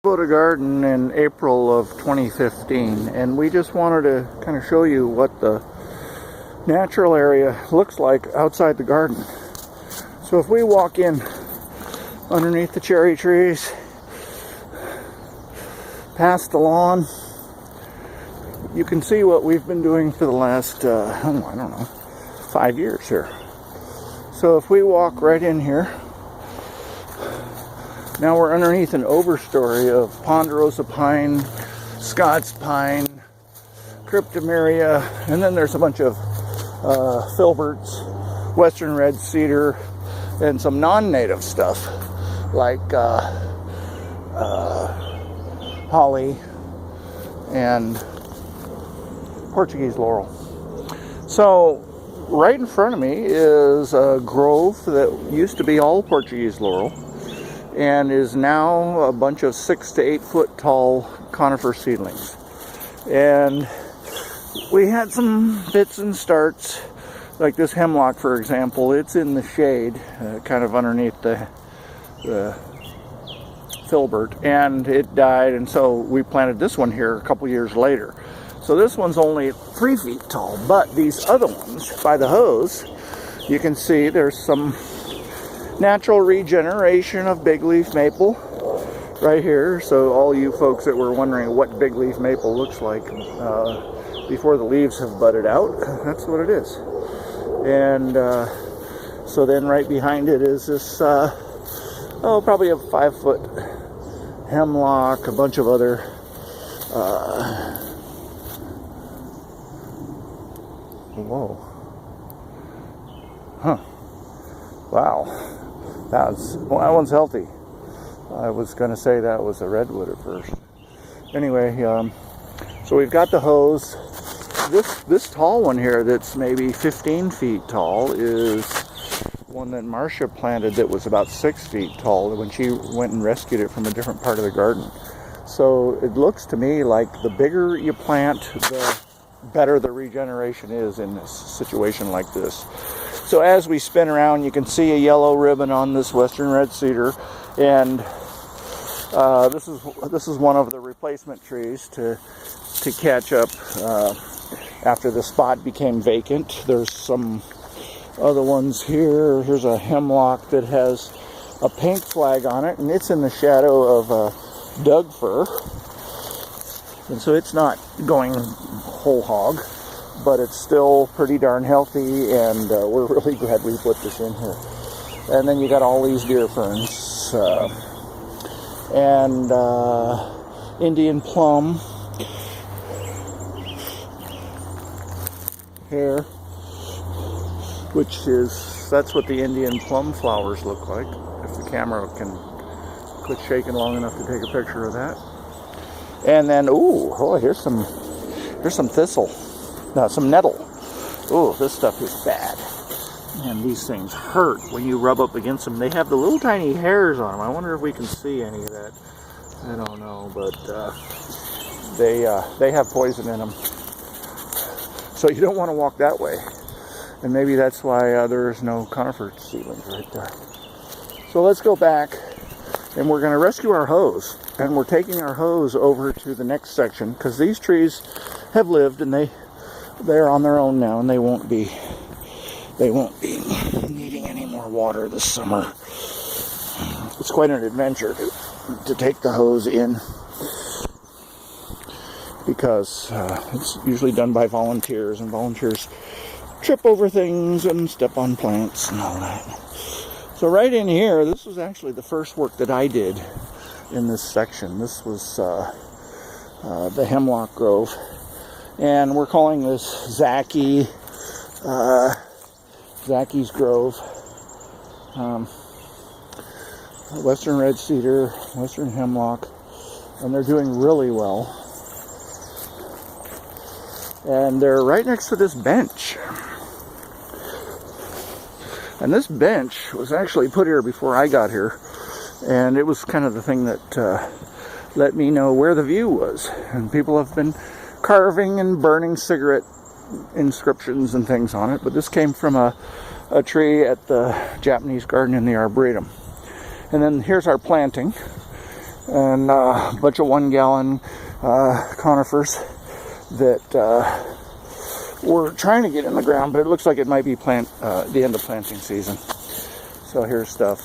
Kubota garden in April of 2015, and we just wanted to kind of show you what the natural area looks like outside the garden. So if we walk in underneath the cherry trees, past the lawn, you can see what we've been doing for the last, I don't know, 5 years here. So if we walk right in here, now we're underneath an overstory of ponderosa pine, Scots pine, cryptomeria, and then there's a bunch of filberts, western red cedar, and some non-native stuff like holly and Portuguese laurel. So right in front of me is a grove that used to be all Portuguese laurel and is now a bunch of 6 to 8 foot tall conifer seedlings. And we had some bits and starts, like this hemlock, for example. It's in the shade, kind of underneath the filbert, and it died, and so we planted this one here a couple years later. So this one's only 3 feet tall, but these other ones, by the hose, you can see there's some natural regeneration of big leaf maple right here. So all you folks that were wondering what big leaf maple looks like before the leaves have budded out, that's what it is. And so then right behind it is this probably a 5 foot hemlock, a bunch of other whoa, huh, wow, that one's healthy. I was going to say that was a redwood at first. Anyway, so we've got the hose. This tall one here that's maybe 15 feet tall is one that Marcia planted that was about 6 feet tall when she went and rescued it from a different part of the garden. So it looks to me like the bigger you plant, the better the regeneration is in this situation like this. So as we spin around, you can see a yellow ribbon on this western red cedar, and this is one of the replacement trees to catch up after the spot became vacant. There's some other ones here. Here's a hemlock that has a pink flag on it, and it's in the shadow of a Doug fir, and so it's not going whole hog, but it's still pretty darn healthy, and we're really glad we put this in here. And then you got all these deer ferns and Indian plum here, that's what the Indian plum flowers look like, if the camera can quit shaking long enough to take a picture of that. And then here's some thistle, some nettle. Oh, this stuff is bad. And these things hurt when you rub up against them. They have the little tiny hairs on them. I wonder if we can see any of that. I don't know, but they have poison in them. So you don't want to walk that way. And maybe that's why there's no conifer seedlings right there. So let's go back, and we're going to rescue our hose. And we're taking our hose over to the next section, because these trees have lived, and they're on their own now, and they won't be needing any more water this summer. It's quite an adventure to take the hose in, because it's usually done by volunteers, and volunteers trip over things and step on plants and all that. So right in here, this was actually the first work that I did in this section. This was the hemlock grove, and we're calling this Zacky's Grove. Western red cedar, western hemlock, and they're doing really well. And they're right next to this bench. And this bench was actually put here before I got here, and it was kind of the thing that let me know where the view was. And people have been carving and burning cigarette inscriptions and things on it, but this came from a tree at the Japanese garden in the Arboretum. And then here's our planting. and a bunch of 1-gallon conifers that we're trying to get in the ground, but it looks like it might be the end of planting season. So here's stuff.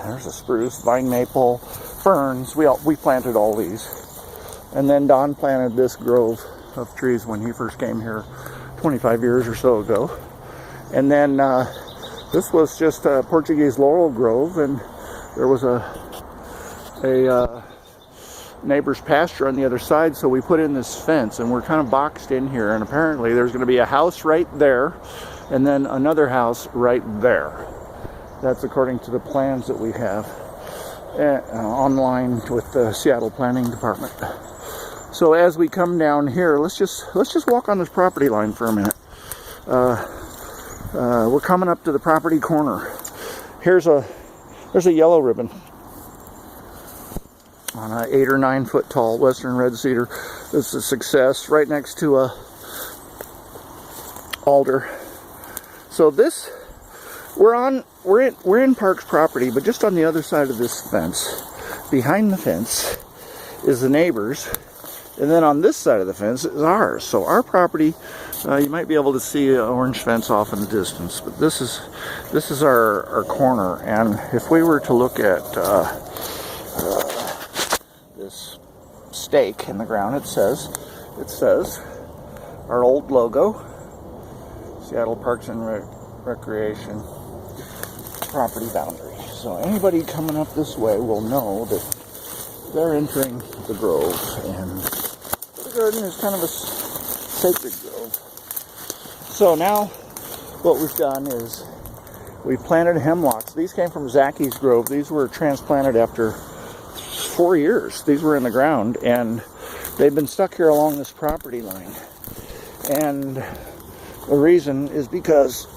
There's a spruce, vine maple, ferns. We planted all these. And then Don planted this grove of trees when he first came here 25 years or so ago. And then this was just a Portuguese laurel grove, and there was a neighbor's pasture on the other side, so we put in this fence, and we're kind of boxed in here, and apparently there's going to be a house right there and then another house right there. That's according to the plans that we have online with the Seattle Planning Department. So as we come down here, let's just walk on this property line for a minute. We're coming up to the property corner. There's a yellow ribbon on an 8 or 9 foot tall western red cedar. This is a success, right next to a alder. So this, we're in Park's property, but just on the other side of this fence, behind the fence, is the neighbor's, and then on this side of the fence is ours. So our property, you might be able to see an orange fence off in the distance, but this is our corner. And if we were to look at this stake in the ground, it says our old logo, Seattle Parks and Recreation property boundary. So anybody coming up this way will know that they're entering the grove, and the garden is kind of a sacred grove. So now what we've done is we've planted hemlocks. These came from Zacky's grove. These were transplanted after 4 years. These were in the ground, and they've been stuck here along this property line. And the reason is because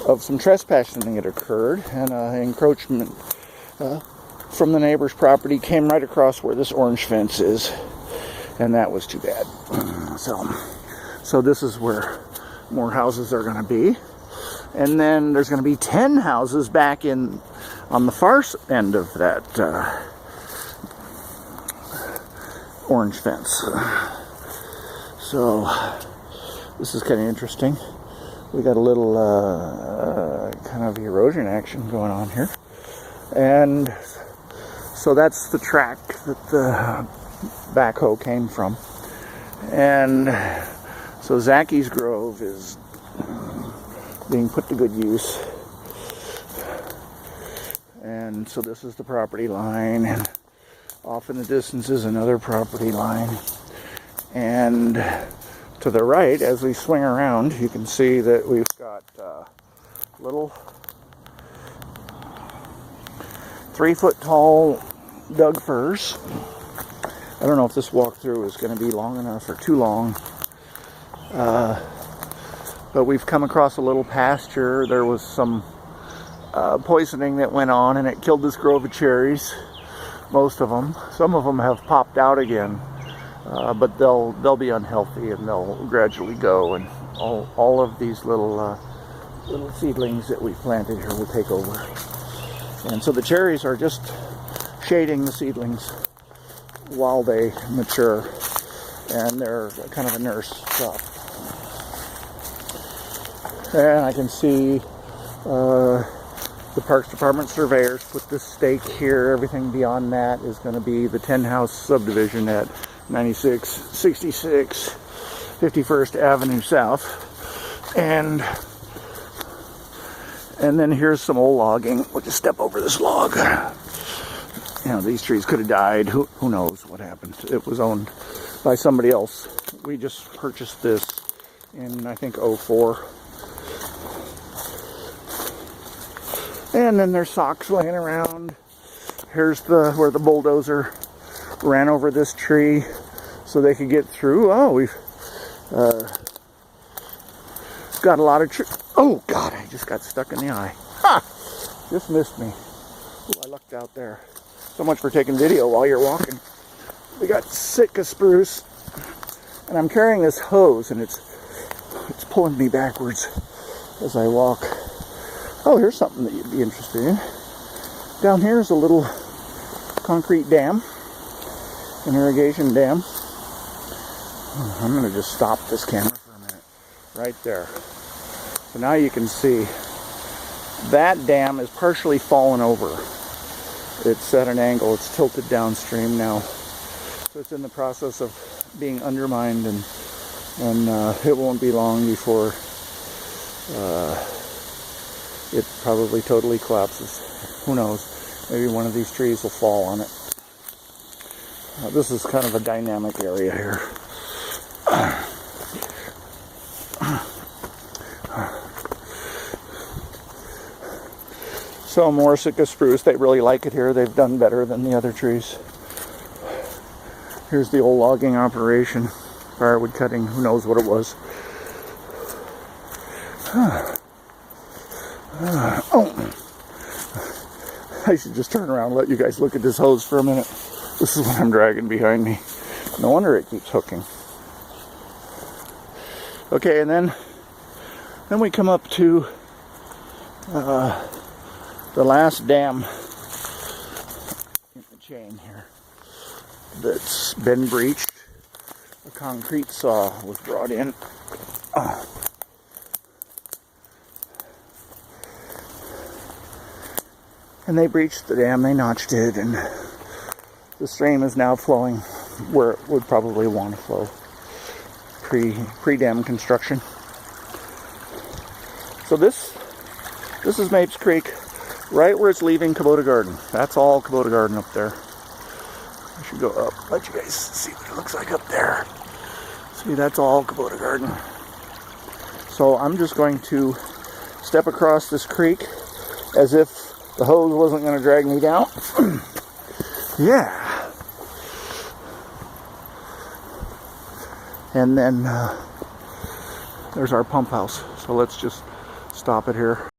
of some trespassing that occurred, and encroachment from the neighbor's property came right across where this orange fence is, and that was too bad. So this is where more houses are going to be, and then there's going to be 10 houses back in on the far end of that orange fence. So this is kind of interesting. We got a little kind of erosion action going on here, and so that's the track that the backhoe came from. And so Zacky's grove is being put to good use, and so this is the property line, and off in the distance is another property line, and to the right, as we swing around, you can see that we've got little 3 foot tall Doug firs. I don't know if this walkthrough is going to be long enough or too long, but we've come across a little pasture. There was some poisoning that went on, and it killed this grove of cherries. Most of them. Some of them have popped out again. But they'll be unhealthy, and they'll gradually go, and all of these little seedlings that we planted here will take over. And so the cherries are just shading the seedlings while they mature, and they're kind of a nurse crop. And I can see the Parks Department surveyors put this stake here. Everything beyond that is going to be the 10-house subdivision at 9666 51st Avenue South. And then here's some old logging. We'll just step over this log. You know, these trees could have died. Who knows what happened? It was owned by somebody else. We just purchased this in, I think, 04. And then there's socks laying around. Here's where the bulldozer ran over this tree so they could get through. Oh, we've got a lot of trees. Oh God, I just got stuck in the eye. Ha! Just missed me. Ooh, I lucked out there. So much for taking video while you're walking. We got Sitka spruce, and I'm carrying this hose, and it's pulling me backwards as I walk. Oh, here's something that you'd be interested in. Down here is a little concrete dam, an irrigation dam. I'm going to just stop this camera for a minute. Right there. So now you can see that dam is partially fallen over. It's at an angle. It's tilted downstream now. So it's in the process of being undermined, and it won't be long before it probably totally collapses. Who knows? Maybe one of these trees will fall on it. This is kind of a dynamic area here. So Morsica spruce, they really like it here. They've done better than the other trees. Here's the old logging operation. Firewood cutting, who knows what it was. Oh, I should just turn around and let you guys look at this hose for a minute. This is what I'm dragging behind me. No wonder it keeps hooking. Okay, and then we come up to the last dam in the chain here that's been breached. A concrete saw was brought in. And they breached the dam, they notched it, and the stream is now flowing where it would probably want to flow pre-dam construction. So this is Mapes Creek, right where it's leaving Kubota Garden. That's all Kubota Garden up there. I should go up, let you guys see what it looks like up there. See, that's all Kubota Garden. So I'm just going to step across this creek as if the hose wasn't going to drag me down. Yeah. And then there's our pump house. So let's just stop it here.